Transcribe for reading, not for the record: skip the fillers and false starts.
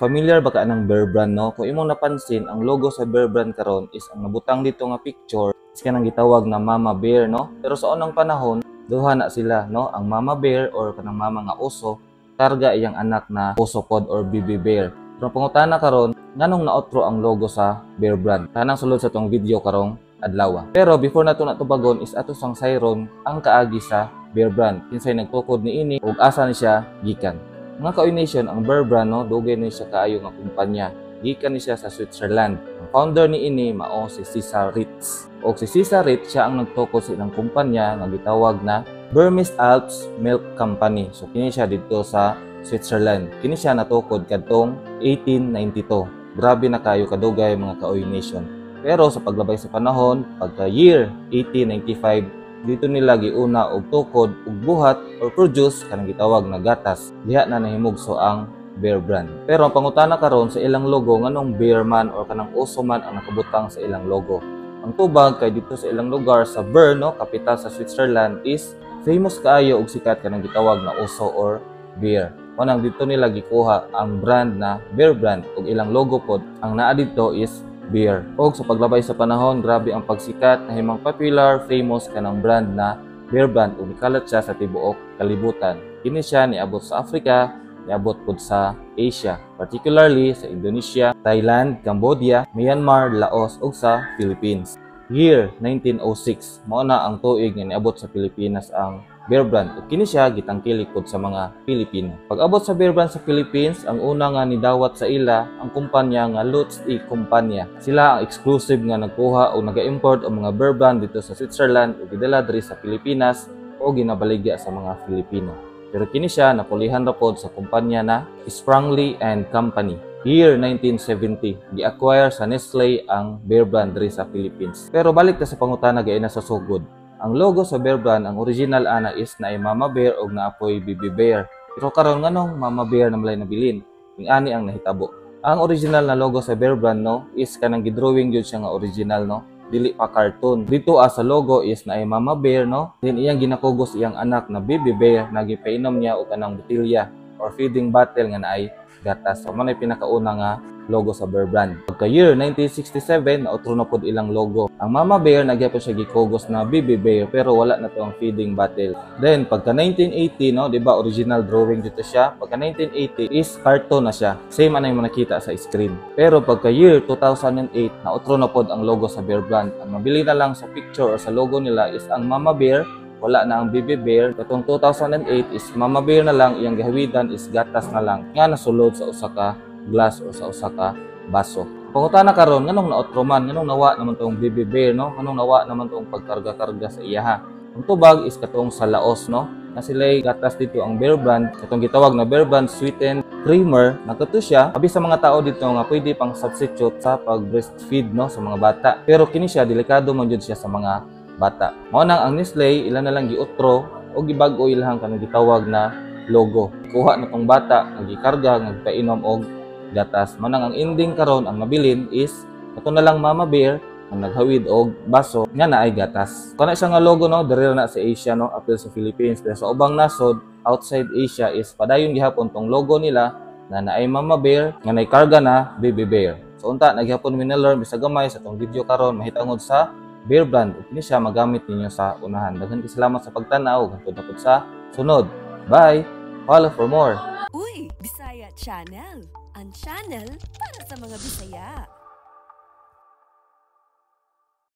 Familiar ba ka ng Bear Brand, no? Kung imong napansin, ang logo sa Bear Brand karon is ang nabutang dito nga picture is kanang gitawag na Mama Bear, no? Pero sa unang panahon, duha na sila, no? Ang Mama Bear or kanang mama nga uso, karga iyang anak na uso pod or baby bear. Pero pangutana karon, nganong naotro ang logo sa Bear Brand? Tanang sulod sa tong video karong adlaw. Pero before nato natubagon is ato sang sayron ang kaagi sa Bear Brand. Kinsay nagtukod ni ini ug asa ni siya gikan. Mga ka-Nation, ang Bear Brand, no, dugay ni siya kaayo nga kumpanya. Gikan ni siya sa Switzerland. Ang founder ni ini mao si Cesar Ritz. O si Cesar Ritz siya ang nagtukod sa ilang kumpanya nga gitawag na Burmese Alps Milk Company. So kini siya dito sa Switzerland. Kini siya natukod kadtong 1892. Grabe na kayo kadugay mga ka-Nation. Pero sa paglabay sa panahon, pagka year 1895, dito nila giuna og tukod ug buhat or produce kanang gitawag na gatas. Diha na nahimugso ang Bear Brand. Pero ang pangutana karon sa ilang logo nganong bear man or kanang uso man ang nakabutang sa ilang logo. Ang tubag kay dito sa ilang lugar sa Bern, no, kapital sa Switzerland, is famous kaayo og sikat kanang gitawag na uso or bear. Unang dito nila gikuha ang brand na Bear Brand ug ilang logo pod ang naa dito is beer. Og sa paglabay sa panahon, grabe ang pagsikat na himang popular, famous kanang brand na Bear Brand ug nikalat siya sa tibuok kalibutan. Kini siya niabot sa Africa, niabot pud sa Asia, particularly sa Indonesia, Thailand, Cambodia, Myanmar, Laos ug sa Philippines. Year 1906, mao na ang tuig nga niabot sa Pilipinas ang Bear Brand ug kini siya gitangkilik pod sa mga Pilipino. Pag-abot sa Bear Brand sa Philippines, ang una nga nidawat sa ila ang kumpanya nga Lutz E. Kumpanya. Sila ang exclusive nga nagkuha o naga-import ang mga Bear Brand dito sa Switzerland ug gidala diri sa Pilipinas o ginabaligya sa mga Filipino. Pero kini siya napulihan ra pod sa kumpanya na Sprangley and Company. Year 1970, gi-acquire sa Nestle ang Bear Brand diri sa Philippines. Pero balik ta sa pangutana gayna sa sugod. Ang logo sa Bear Brand, ang original ana is na Mama Bear o naapoy Baby Bear. Pero karon nganong Mama Bear na malay nabilin? Ing ani ang nahitabo. Ang original na logo sa Bear Brand, no, is kanang gidrawing gyud siya nga original, no. Dili pa cartoon. Dito sa logo is na Mama Bear, no. Then iyang ginakugos iyang anak na Baby Bear na gipainom niya og kanang botilya or feeding bottle nga naay gatas. So, manay pinakauna nga logo sa Bear Brand. Pagka year 1967, nautro na pod ilang logo. Ang Mama Bear, nagyapon siya gikugos na Baby Bear, pero wala na to ang feeding bottle. Then, pagka 1980, no, di ba, original drawing dito siya. Pagka 1980 is cartoon na siya. Same anay mo nakita sa screen. Pero pagka year 2008, nautro na pod ang logo sa Bear Brand. Ang mabili na lang sa picture or sa logo nila is ang Mama Bear, wala na ang Baby Bear. Katong 2008 is Mama Bear na lang, iyang gahawidan is gatas na lang nga nasulod sa usa ka glass o sa usa ka baso. Pangutana karon, nganong naotro man, nganong nawa naman tong Baby Bear, no? Nganong nawa naman tong pagkarga-karga sa iyaha. Ang tubag is katong sa Laos, no? Na sila'y gatas dito ang Bear Brand, katong gitawag na Bear Brand Sweetened Creamer. Nagkato siya, abi sa mga tao dito nga pwede pang substitute sa pag-breastfeed, no, sa mga bata. Pero kini siya, delikado man jud siya sa mga bata. Mao nang ang Nestle ilan na lang giutro o gibag-o ilahang kanang gitawag na logo. Kuha na tong bata nga gikarga nga painom og gatas. Mao nang ang ending karon ang mabilin is kato na lang Mama Bear ang naghawid og baso nga naay gatas. Kana siya nga logo, no, diri na sa Asia, no, apil sa Philippines. Pero sa ubang nasod outside Asia is padayon gihapon tong logo nila na naay Mama Bear nga naay karga na Baby Bear. So unta naghapon mi na-learn bisag gamay sa tong video karon mahitangod sa Bear Brand ug kini siya magamit ninyo sa unahan. Daghan salamat sa pagtanaw ug hangtod sa sunod. Bye. Follow for more. Uy, Bisaya Channel. Ang channel para sa mga Bisaya.